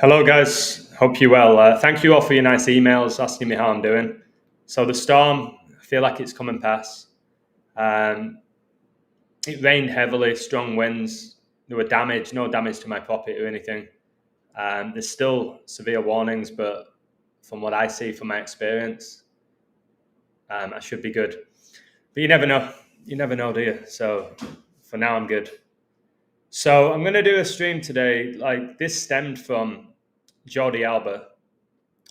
Hello, guys. Hope you're well. Thank you all for your nice emails asking me how I'm doing. So the storm, I feel like it's coming past. Um, it rained heavily, strong winds. There were no damage to my property or anything. There's still severe warnings, but from what I see from my experience, I should be good. But you never know. You never know, do you? So for now, I'm good. So I'm going to do a stream today. Like this stemmed from Jordi Alba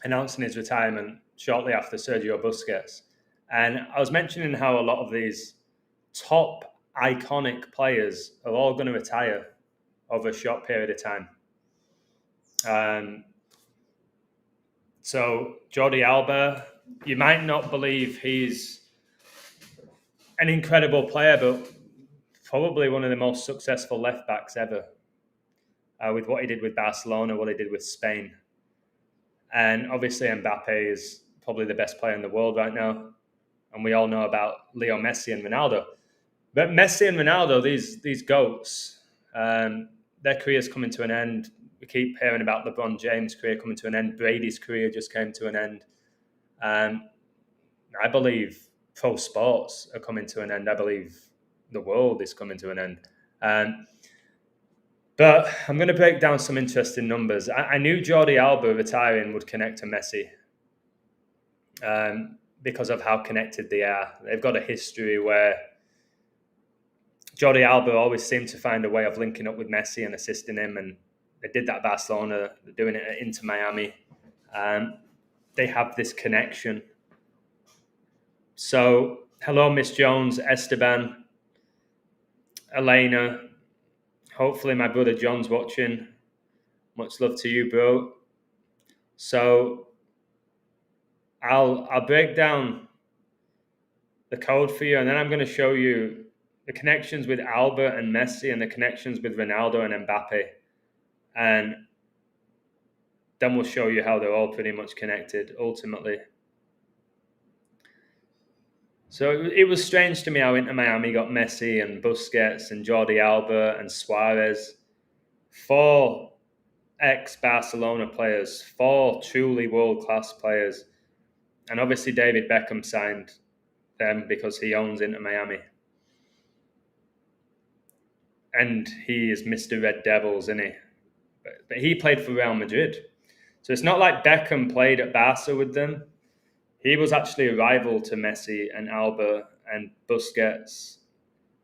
announcing his retirement shortly after Sergio Busquets. And I was mentioning how a lot of these top iconic players are all going to retire over a short period of time. So Jordi Alba, you might not believe he's an incredible player, but probably one of the most successful left backs ever. With what he did with Barcelona, what he did with Spain. And obviously Mbappe is probably the best player in the world right now. And we all know about Leo Messi and Ronaldo. But Messi and Ronaldo, these GOATs, their career's coming to an end. We keep hearing about LeBron James' career coming to an end. Brady's career just came to an end. I believe pro sports are coming to an end. I believe the world is coming to an end. But I'm going to break down some interesting numbers. I knew Jordi Alba retiring would connect to Messi because of how connected they are. They've got a history where Jordi Alba always seemed to find a way of linking up with Messi and assisting him, and they did that at Barcelona. They're doing it at Inter Miami. They have this connection. So, hello, Miss Jones, Esteban, Elena. Hopefully, my brother John's watching. Much love to you, bro. So, I'll break down the code for you, and then I'm going to show you the connections with Alba and Messi and the connections with Ronaldo and Mbappe. And then we'll show you how they're all pretty much connected ultimately. So it was strange to me how Inter Miami got Messi and Busquets and Jordi Alba and Suarez. 4 ex-Barcelona players, 4 truly world-class players. And obviously David Beckham signed them because he owns Inter Miami. And he is Mr. Red Devils, isn't he? But he played for Real Madrid. So it's not like Beckham played at Barca with them. He was actually a rival to Messi and Alba and Busquets.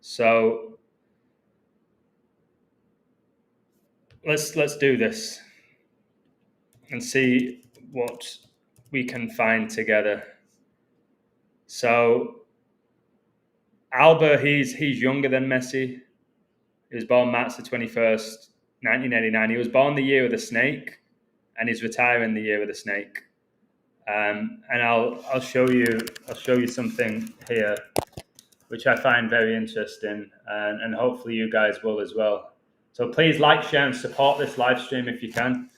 So let's do this and see what we can find together. So Alba, he's younger than Messi. He was born March the 21st, 1989. He was born the year of the snake, and he's retiring the year of the snake. And I'll show you something here, which I find very interesting, and hopefully you guys will as well. So please like, share, and support this live stream if you can.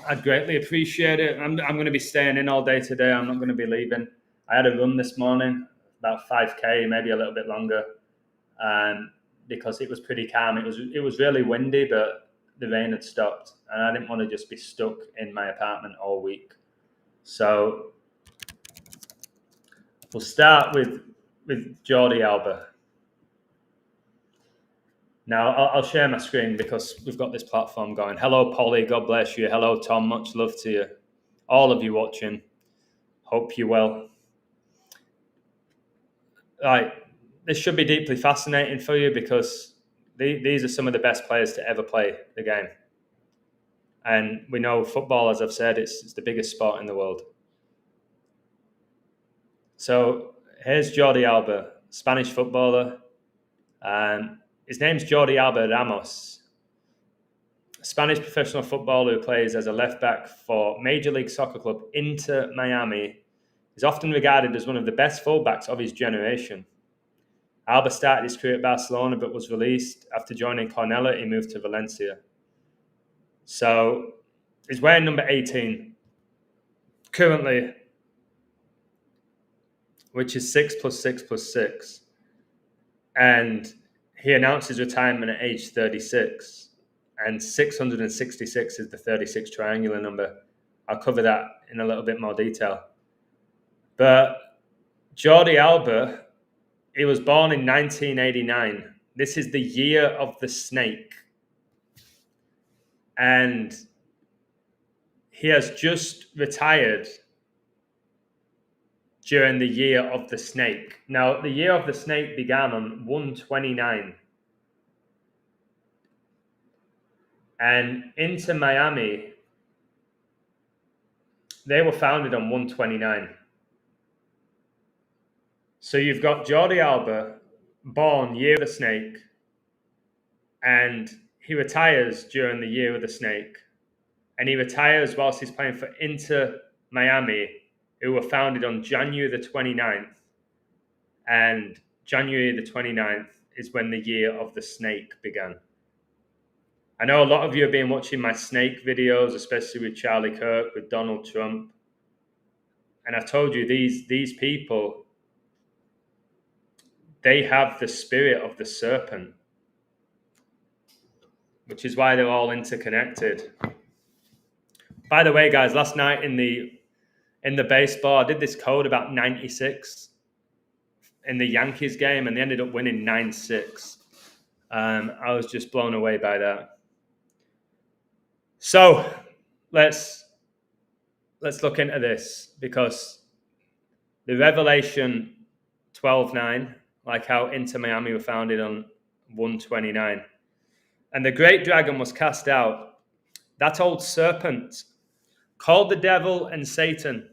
I'd greatly appreciate it. I'm going to be staying in all day today. I'm not going to be leaving. I had a run this morning, about 5K, maybe a little bit longer, because it was pretty calm. It was really windy, but the rain had stopped, and I didn't want to just be stuck in my apartment all week. So we'll start with Jordi Alba. Now, I'll share my screen because we've got this platform going. Hello, Polly. God bless you. Hello, Tom. Much love to you. All of you watching. Hope you're well. Right. This should be deeply fascinating for you because these are some of the best players to ever play the game. And we know football, as I've said, it's the biggest sport in the world. So here's Jordi Alba, Spanish footballer. His name's Jordi Alba Ramos, a Spanish professional footballer who plays as a left-back for Major League Soccer club Inter Miami. He's often regarded as one of the best fullbacks of his generation. Alba started his career at Barcelona but was released after joining Cornella. He moved to Valencia. So he's wearing number 18 currently, which is 6 + 6 + 6. And he announced his retirement at age 36. and 666 is the 36 triangular number. I'll cover that in a little bit more detail. But Jordi Alba, he was born in 1989. This is the year of the snake. And he has just retired during the year of the snake. Now, the year of the snake began on 129. And Inter Miami, they were founded on 129. So you've got Jordi Alba, born year of the snake, and he retires during the year of the snake. And he retires whilst he's playing for Inter Miami, who were founded on January the 29th. And January the 29th is when the year of the snake began. I know a lot of you have been watching my snake videos, especially with Charlie Kirk, with Donald Trump. And I told you, these people, they have the spirit of the serpent, which is why they're all interconnected. By the way, guys, last night in the baseball, I did this code about 96 in the Yankees game, and they ended up winning 9-6. I was just blown away by that. So let's look into this, because the Revelation 12:9, like how Inter Miami were founded on 129, and the great dragon was cast out, that old serpent, called the devil and Satan,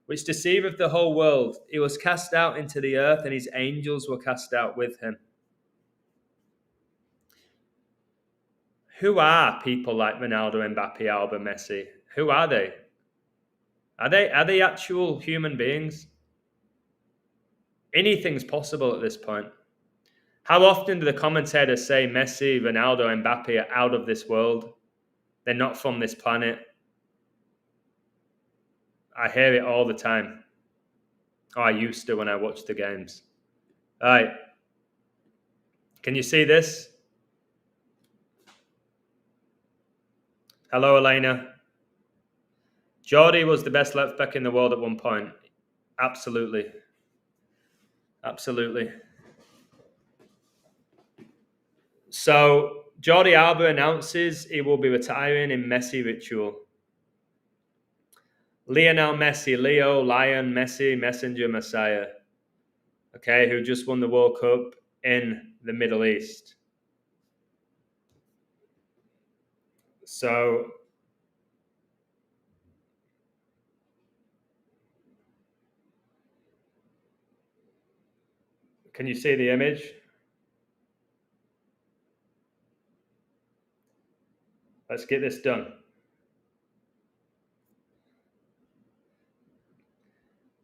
which deceiveth the whole world. He was cast out into the earth, and his angels were cast out with him. Who are people like Ronaldo, Mbappe, Alba, Messi? Who are they? Are they actual human beings? Anything's possible at this point. How often do the commentators say Messi, Ronaldo, Mbappe are out of this world? They're not from this planet. I hear it all the time. Oh, I used to when I watched the games. All right. Can you see this? Hello, Elena. Jordi was the best left back in the world at one point. Absolutely. Absolutely. So, Jordi Alba announces he will be retiring in Messi ritual. Lionel Messi, Leo, Lion, Messi, Messenger, Messiah. Okay, who just won the World Cup in the Middle East. So, can you see the image? Let's get this done.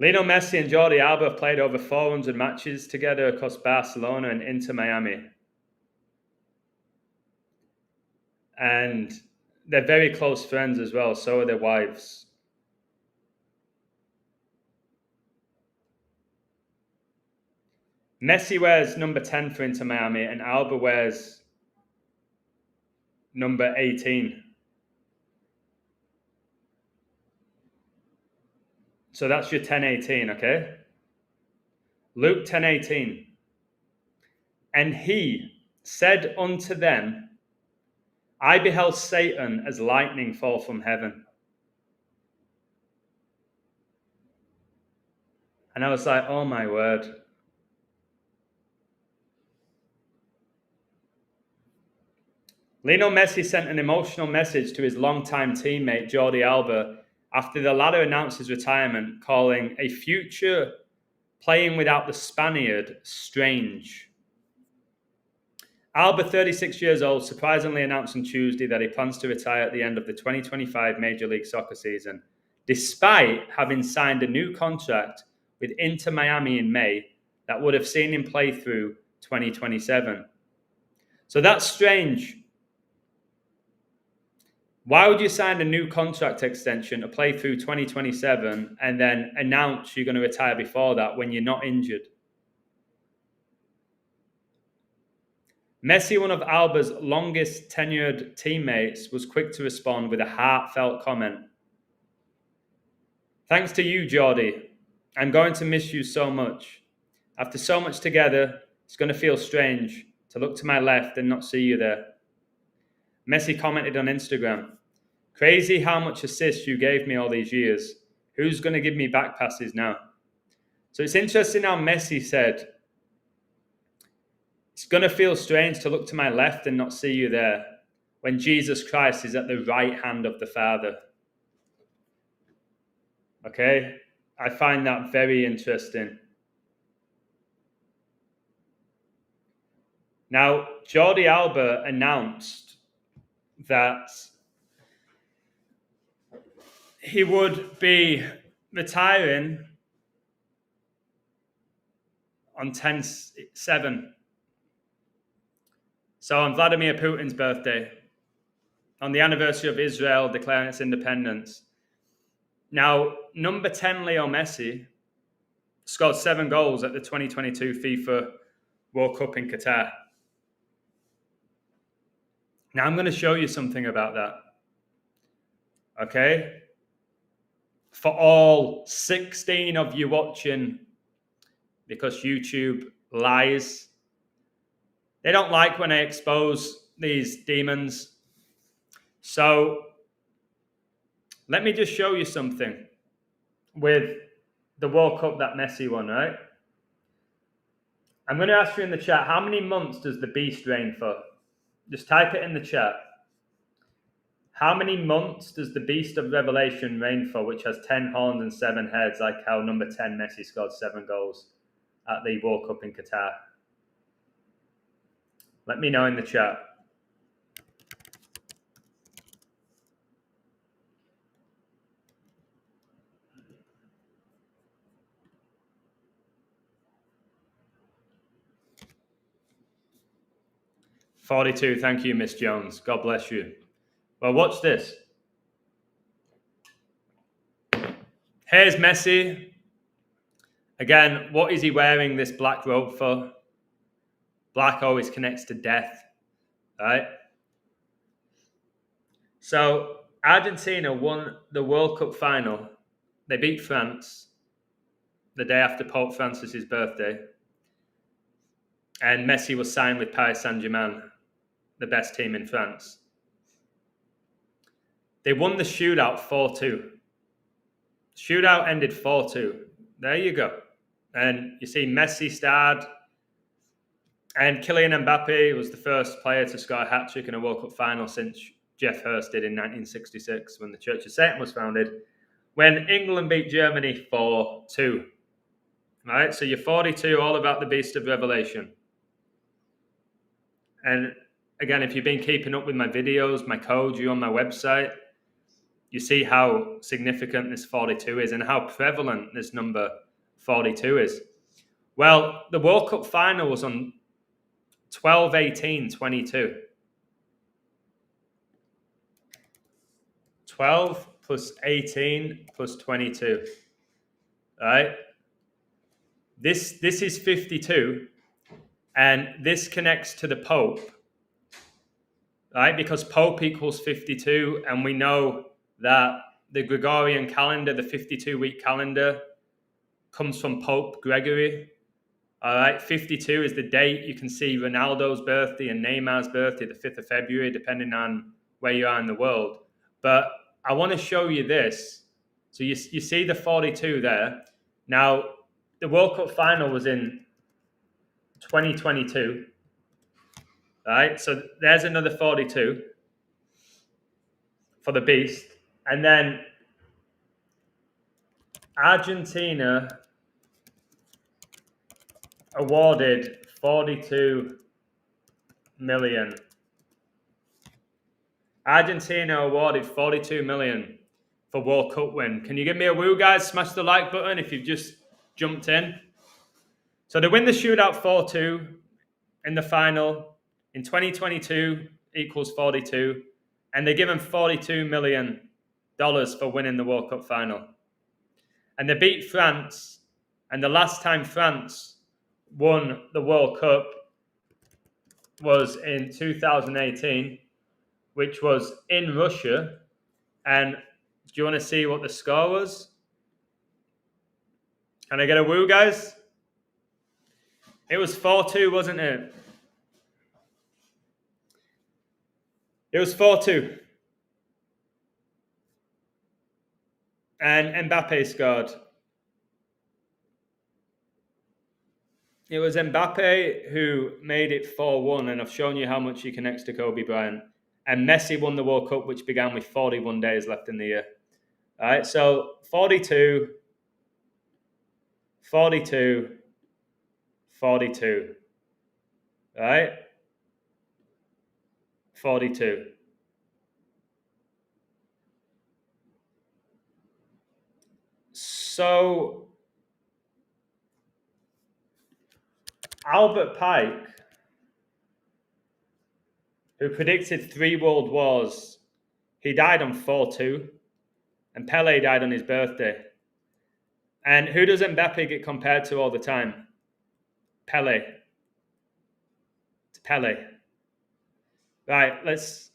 Lionel Messi and Jordi Alba have played over 400 matches together across Barcelona and Inter Miami. And they're very close friends as well, so are their wives. Messi wears number 10 for Inter Miami, and Alba wears number 18. So that's your 10-18, okay? Luke 10:18. And he said unto them, I beheld Satan as lightning fall from heaven. And I was like, oh my word. Lionel Messi sent an emotional message to his longtime teammate Jordi Alba after the latter announced his retirement, calling a future playing without the Spaniard strange. Alba, 36 years old, surprisingly announced on Tuesday that he plans to retire at the end of the 2025 Major League Soccer season, despite having signed a new contract with Inter Miami in May that would have seen him play through 2027. So that's strange. Why would you sign a new contract extension to play through 2027 and then announce you're going to retire before that when you're not injured? Messi, one of Alba's longest tenured teammates, was quick to respond with a heartfelt comment. Thanks to you, Jordi. I'm going to miss you so much. After so much together, it's going to feel strange to look to my left and not see you there. Messi commented on Instagram, crazy how much assist you gave me all these years. Who's going to give me back passes now? So it's interesting how Messi said, it's going to feel strange to look to my left and not see you there when Jesus Christ is at the right hand of the Father. Okay? I find that very interesting. Now, Jordi Alba announced that he would be retiring on 10/7. So on Vladimir Putin's birthday, on the anniversary of Israel declaring its independence. Now, number 10 Leo Messi scored 7 goals at the 2022 FIFA World Cup in Qatar. Now, I'm going to show you something about that. Okay? For all 16 of you watching, because YouTube lies, they don't like when I expose these demons. So, let me just show you something with the World Cup that Messi won, right? I'm going to ask you in the chat, how many months does the beast reign for? Just type it in the chat. How many months does the beast of Revelation reign for, which has 10 horns and 7 heads, like how number 10 Messi scored 7 goals at the World Cup in Qatar? Let me know in the chat. $42, thank you, Miss Jones. God bless you. Well, watch this. Here's Messi. Again, what is he wearing this black robe for? Black always connects to death, right? So, Argentina won the World Cup final. They beat France the day after Pope Francis's birthday. And Messi was signed with Paris Saint-Germain, the best team in France. They won the shootout 4-2. Shootout ended 4-2. There you go. And you see Messi starred. And Kylian Mbappe was the first player to score a hat-trick in a World Cup final since Jeff Hurst did in 1966 when the Church of Satan was founded, when England beat Germany 4-2. Right? So you're 42, all about the beast of Revelation. And again, if you've been keeping up with my videos, my codes, you're on my website, you see how significant this 42 is and how prevalent this number 42 is. Well, the World Cup final was on 12/18/22. 12 plus 18 plus 22. All right? This is 52. And this connects to the Pope, right? Because Pope equals 52, and we know that the Gregorian calendar, the 52-week calendar, comes from Pope Gregory. All right, 52 is the date. You can see Ronaldo's birthday and Neymar's birthday, the 5th of February, depending on where you are in the world. But I want to show you this. So you see the 42 there. Now, the World Cup final was in 2022, right? So there's another 42 for the beast. And then Argentina awarded 42 million. Argentina awarded 42 million for World Cup win. Can you give me a woo, guys? Smash the like button if you've just jumped in. So they win the shootout 4-2 in the final in 2022 equals 42, and they give them $42 million for winning the World Cup final. And they beat France, and the last time France won the World Cup was in 2018, which was in Russia. And do you want to see what the score was? Can I get a woo, guys? It was 4-2, wasn't it? It was 4-2. And Mbappe scored. It was Mbappe who made it 4-1, and I've shown you how much he connects to Kobe Bryant. And Messi won the World Cup, which began with 41 days left in the year. All right, so 42, 42, 42. All right? 42. So Albert Pike, who predicted 3 world wars, he died on 4-2, and Pele died on his birthday. And who does Mbappe get compared to all the time? Pele. It's Pele. Right, let's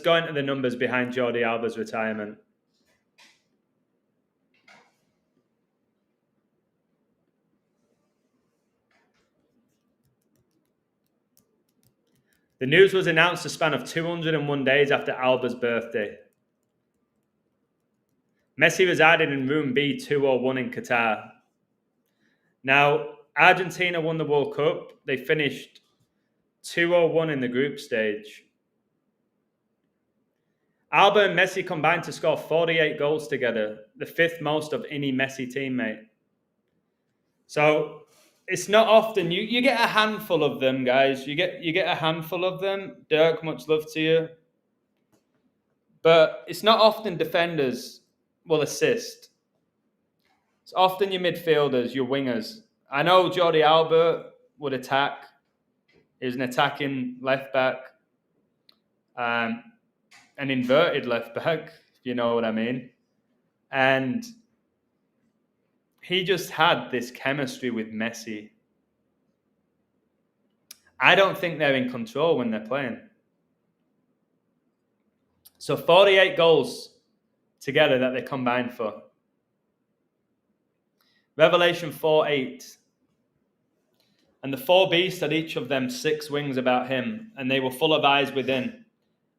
go into the numbers behind Jordi Alba's retirement. The news was announced a span of 201 days after Alba's birthday. Messi resided in room B201 in Qatar. Now, Argentina won the World Cup. They finished 201 in the group stage. Alba and Messi combined to score 48 goals together, the 5th most of any Messi teammate. So it's not often you get a handful of them, guys. You get a handful of them. Dirk, much love to you. But it's not often defenders will assist. It's often your midfielders, your wingers. I know Jordi Alba would attack. He's an attacking left back. An inverted left back, if you know what I mean. And he just had this chemistry with Messi. I don't think they're in control when they're playing. So 48 goals together that they combined for. Revelation 4:8. And the 4 beasts had each of them 6 wings about him, and they were full of eyes within.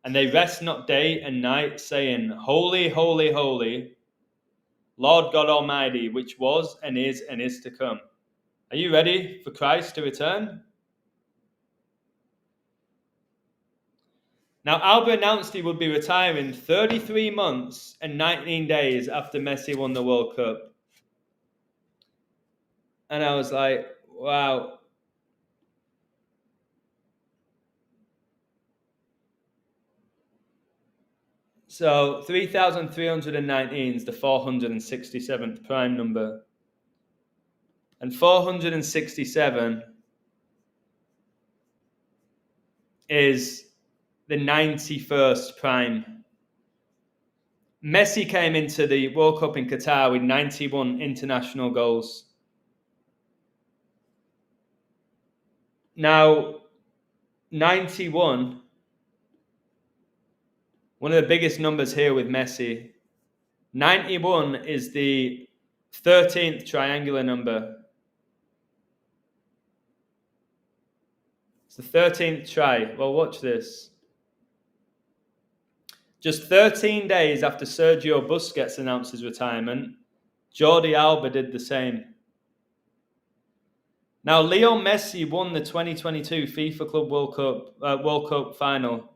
And they rest not day and night, saying, Holy, holy, holy, Lord God Almighty, which was and is to come. Are you ready for Christ to return? Now, Alba announced he would be retiring 33 months and 19 days after Messi won the World Cup. And I was like, wow. So 3,319 is the 467th prime number. And 467 is the 91st prime. Messi came into the World Cup in Qatar with 91 international goals. Now, 91, one of the biggest numbers here with Messi. 91 is the 13th triangular number. It's the 13th try. Well, watch this. Just 13 days after Sergio Busquets announced his retirement, Jordi Alba did the same. Now, Leo Messi won the 2022 FIFA Club World Cup final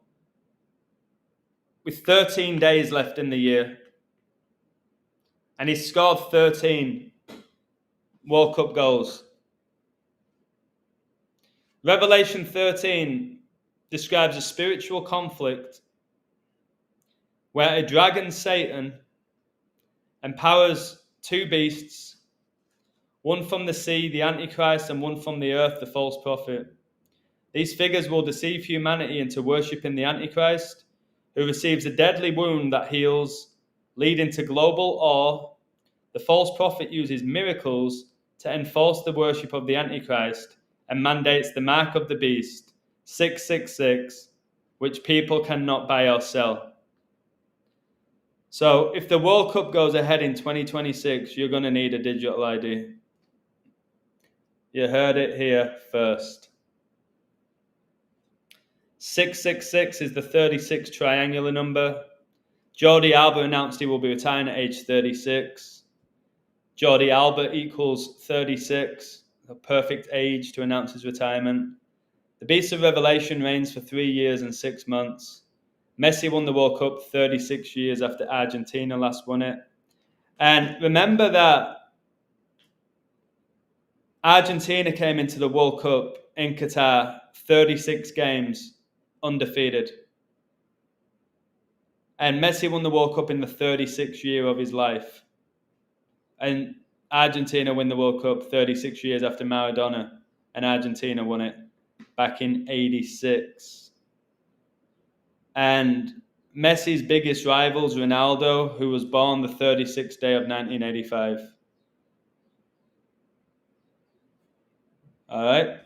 with 13 days left in the year. And he scored 13 World Cup goals. Revelation 13 describes a spiritual conflict where a dragon, Satan, empowers 2 beasts, one from the sea, the Antichrist, and one from the earth, the false prophet. These figures will deceive humanity into worshipping the Antichrist, who receives a deadly wound that heals, leading to global awe. The false prophet uses miracles to enforce the worship of the Antichrist and mandates the mark of the beast, 666, which people cannot buy or sell. So if the World Cup goes ahead in 2026, you're going to need a digital ID. You heard it here first. 666 is the 36 triangular number. Jordi Alba announced he will be retiring at age 36. Jordi Alba equals 36, a perfect age to announce his retirement. The Beast of Revelation reigns for 3 years and 6 months. Messi won the World Cup 36 years after Argentina last won it. And remember that Argentina came into the World Cup in Qatar 36 games undefeated. And Messi won the World Cup in the 36th year of his life. And Argentina win the World Cup 36 years after Maradona, and Argentina won it back in 86. And Messi's biggest rivals, Ronaldo, who was born the 36th day of 1985. All right.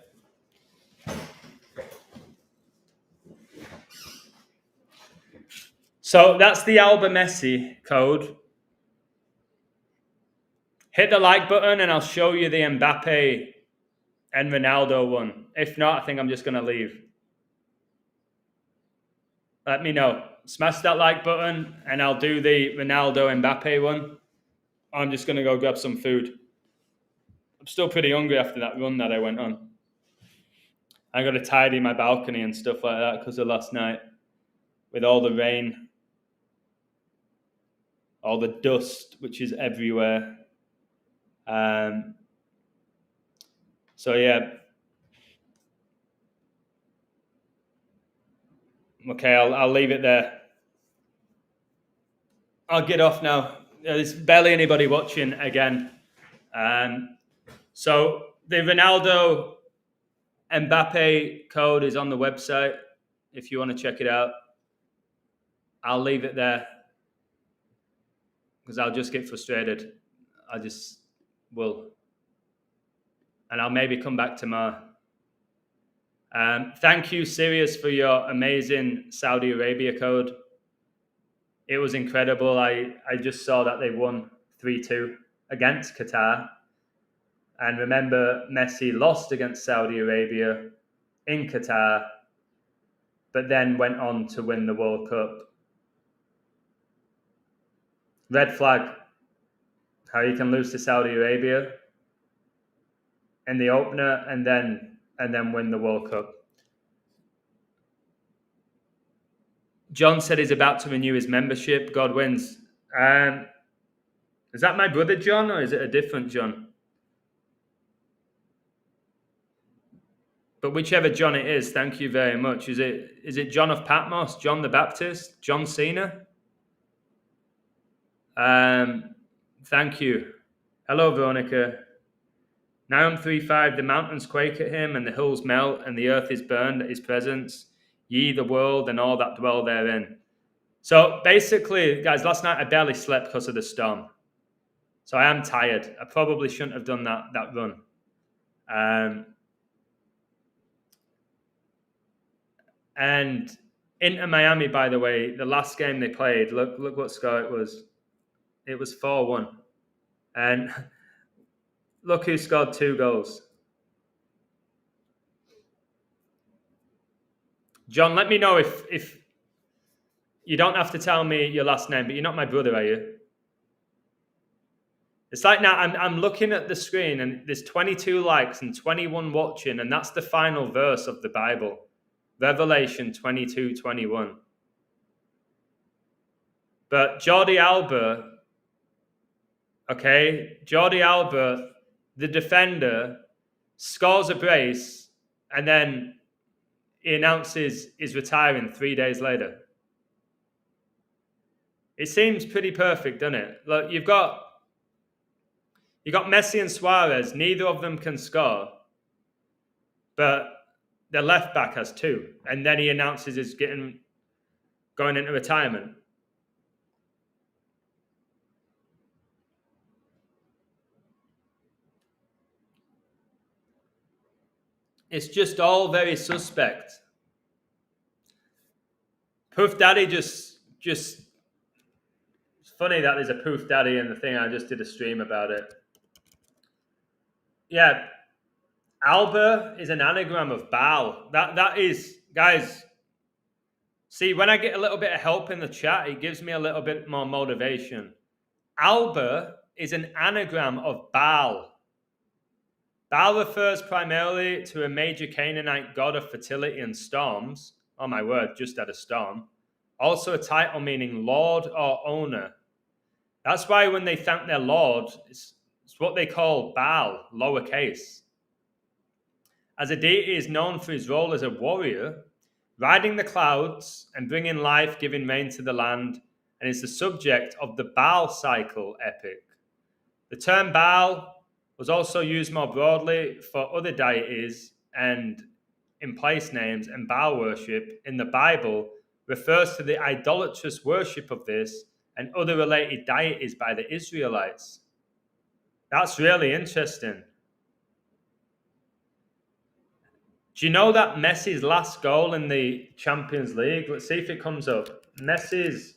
So that's the Alba Messi code. Hit the like button and I'll show you the Mbappe and Ronaldo one. If not, I think I'm just going to leave. Let me know. Smash that like button and I'll do the Ronaldo Mbappe one. I'm just going to go grab some food. I'm still pretty hungry after that run that I went on. I got to tidy my balcony and stuff like that because of last night with all the rain, all the dust, which is everywhere. So yeah. Okay, I'll leave it there. I'll get off now. There's barely anybody watching again. So the Ronaldo Mbappe code is on the website if you want to check it out. I'll leave it there because I'll just get frustrated. I just will. And I'll maybe come back tomorrow. Thank you, Sirius, for your amazing Saudi Arabia code. It was incredible. I just saw that they won 3-2 against Qatar. And remember, Messi lost against Saudi Arabia in Qatar, but then went on to win the World Cup. Red flag, how you can lose to Saudi Arabia in the opener and then win the World Cup. John said he's about to renew his membership. God wins. Is that my brother John or is it a different John? But whichever John it is, thank you very much. Is it John of Patmos, John the Baptist, John Cena? Thank you. Hello, Veronica. Nahum 3:5, the mountains quake at him, and the hills melt, and the earth is burned at his presence. Ye, the world, and all that dwell therein. So basically, guys, last night I barely slept because of the storm. So I am tired. I probably shouldn't have done that run. And Inter Miami, by the way, the last game they played, look what score it was. It was 4-1. And look who scored 2 goals. John, let me know if you don't have to tell me your last name, but you're not my brother, are you? It's like now I'm looking at the screen and there's 22 likes and 21 watching, and that's the final verse of the Bible. Revelation 22:21. But Jordi Alba, the defender, scores a brace, and then he announces he's retiring 3 days later. It seems pretty perfect, doesn't it? Look, you've got Messi and Suarez. Neither of them can score, but the left back has 2, and then he announces he's going into retirement. It's just all very suspect. Poof Daddy just it's funny that there's a Poof Daddy in the thing. I just did a stream about it. Yeah, Alba is an anagram of Baal. That is, guys. See, when I get a little bit of help in the chat, it gives me a little bit more motivation. Alba is an anagram of Baal. Baal refers primarily to a major Canaanite god of fertility and storms. Oh my word, just had a storm. Also a title meaning lord or owner. That's why when they thank their lord, it's what they call Baal, lowercase. As a deity is known for his role as a warrior, riding the clouds and bringing life-giving rain to the land, and is the subject of the Baal cycle epic. The term Baal was also used more broadly for other deities and in place names, and Baal worship in the Bible refers to the idolatrous worship of this and other related deities by the Israelites. That's really interesting. Do you know that Messi's last goal in the Champions League? Let's see if it comes up. Messi's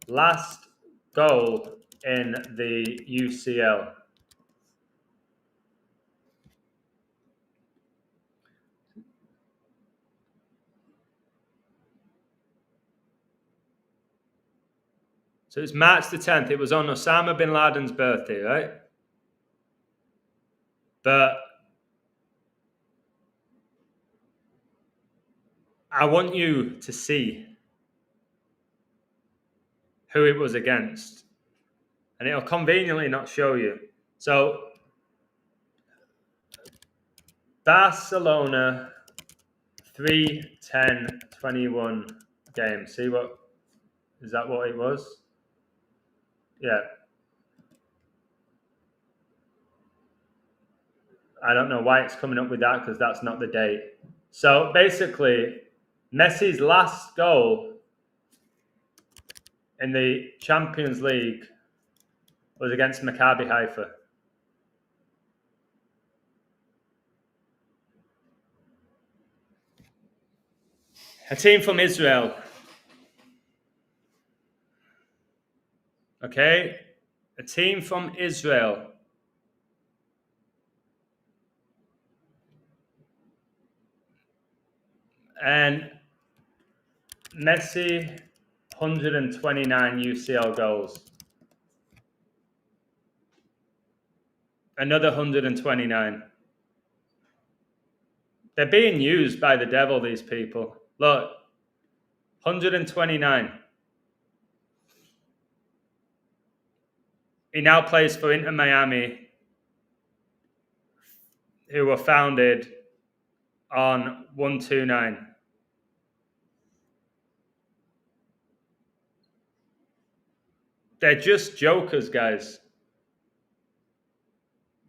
last goal in the UCL. So it's March the 10th. It was on Osama bin Laden's birthday, right? But I want you to see who it was against. And it'll conveniently not show you. So Barcelona 3-10-21 game. See what, is that what it was? Yeah. I don't know why it's coming up with that because that's not the date. So basically, Messi's last goal in the Champions League was against Maccabi Haifa. A team from Israel. Okay? A team from Israel. And Messi, 129 UCL goals. Another 129. They're being used by the devil, these people. Look, 129. He now plays for Inter Miami, who were founded on 129. They're just jokers, guys.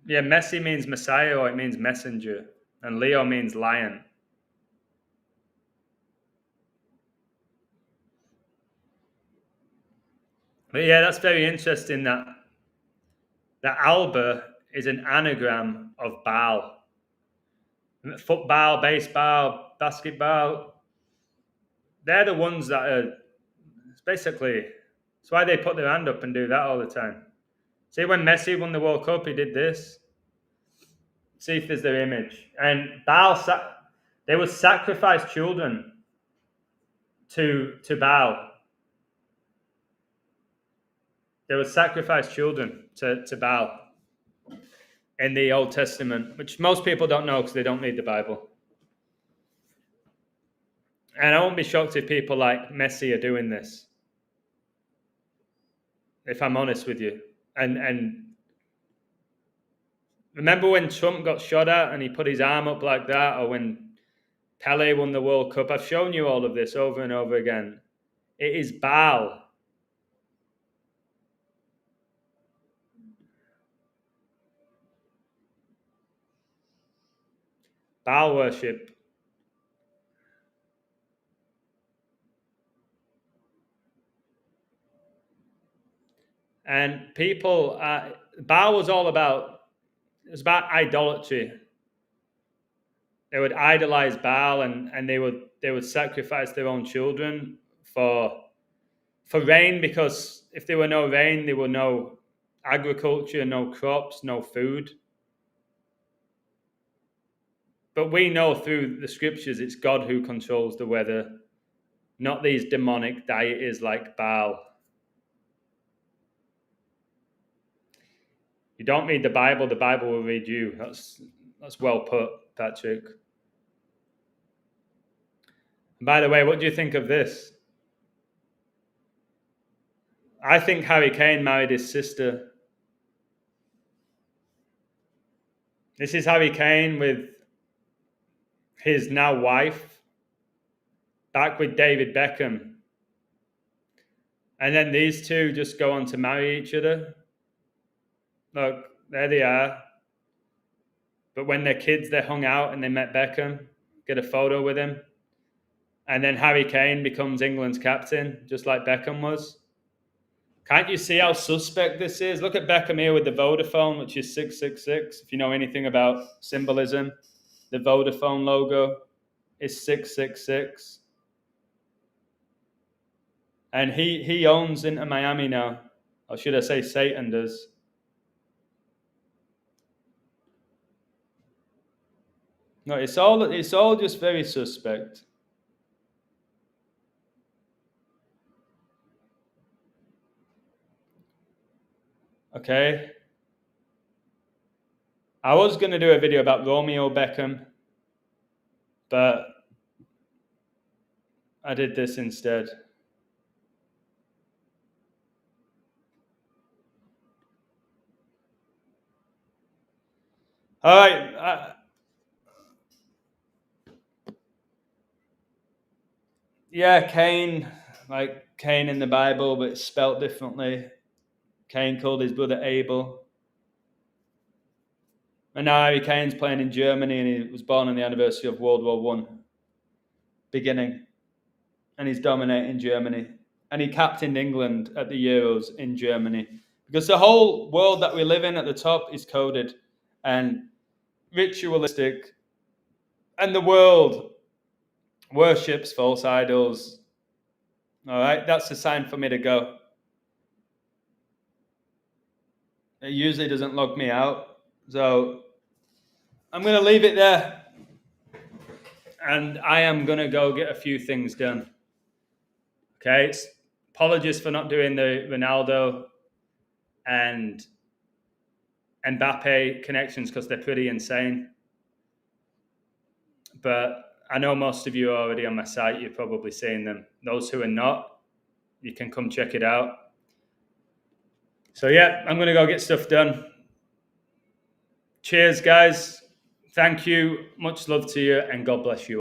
Yeah, Messi means Messiah, or it means messenger. And Leo means lion. But yeah, that's very interesting that Alba is an anagram of Baal. Football, baseball, basketball. They're the ones that are basically, that's why they put their hand up and do that all the time. See, when Messi won the World Cup, he did this. See if there's their image. And Baal, they would sacrifice children to Baal. They would sacrifice children to Baal in the Old Testament, which most people don't know because they don't read the Bible. And I won't be shocked if people like Messi are doing this, if I'm honest with you. And remember when Trump got shot at and he put his arm up like that, or when Pele won the World Cup? I've shown you all of this over and over again. It is Baal. Baal worship. And people, Baal was all about, it was about idolatry. they would idolize Baal, and they would sacrifice their own children for rain, because if there were no rain, there were no agriculture, no crops, no food. But we know through the scriptures it's God who controls the weather, not these demonic deities like Baal. You don't read the Bible will read you. That's well put, Patrick. And by the way, what do you think of this? I think Harry Kane married his sister. This is Harry Kane with his now wife, back with David Beckham. And then these two just go on to marry each other. Look, there they are. But when they're kids, they hung out and they met Beckham, get a photo with him. And then Harry Kane becomes England's captain, just like Beckham was. Can't you see how suspect this is? Look at Beckham here with the Vodafone, which is 666. If you know anything about symbolism, the Vodafone logo is 666. And he owns Inter Miami now. Or should I say Satan does. No, it's all just very suspect. Okay. I was going to do a video about Romeo Beckham, but I did this instead. All right. Yeah, Cain, like Cain in the Bible, but it's spelt differently. Cain called his brother Abel. And now Harry Kane's playing in Germany, and he was born on the anniversary of World War I beginning. And he's dominating Germany. And he captained England at the Euros in Germany. Because the whole world that we live in at the top is coded and ritualistic. And the world worships false idols. All right, that's a sign for me to go. It usually doesn't log me out. So I'm going to leave it there. And I am going to go get a few things done. Okay, apologies for not doing the Ronaldo and Mbappe connections because they're pretty insane. But I know most of you are already on my site. You're probably seeing them. Those who are not, you can come check it out. So yeah, I'm going to go get stuff done. Cheers, guys. Thank you. Much love to you, and God bless you.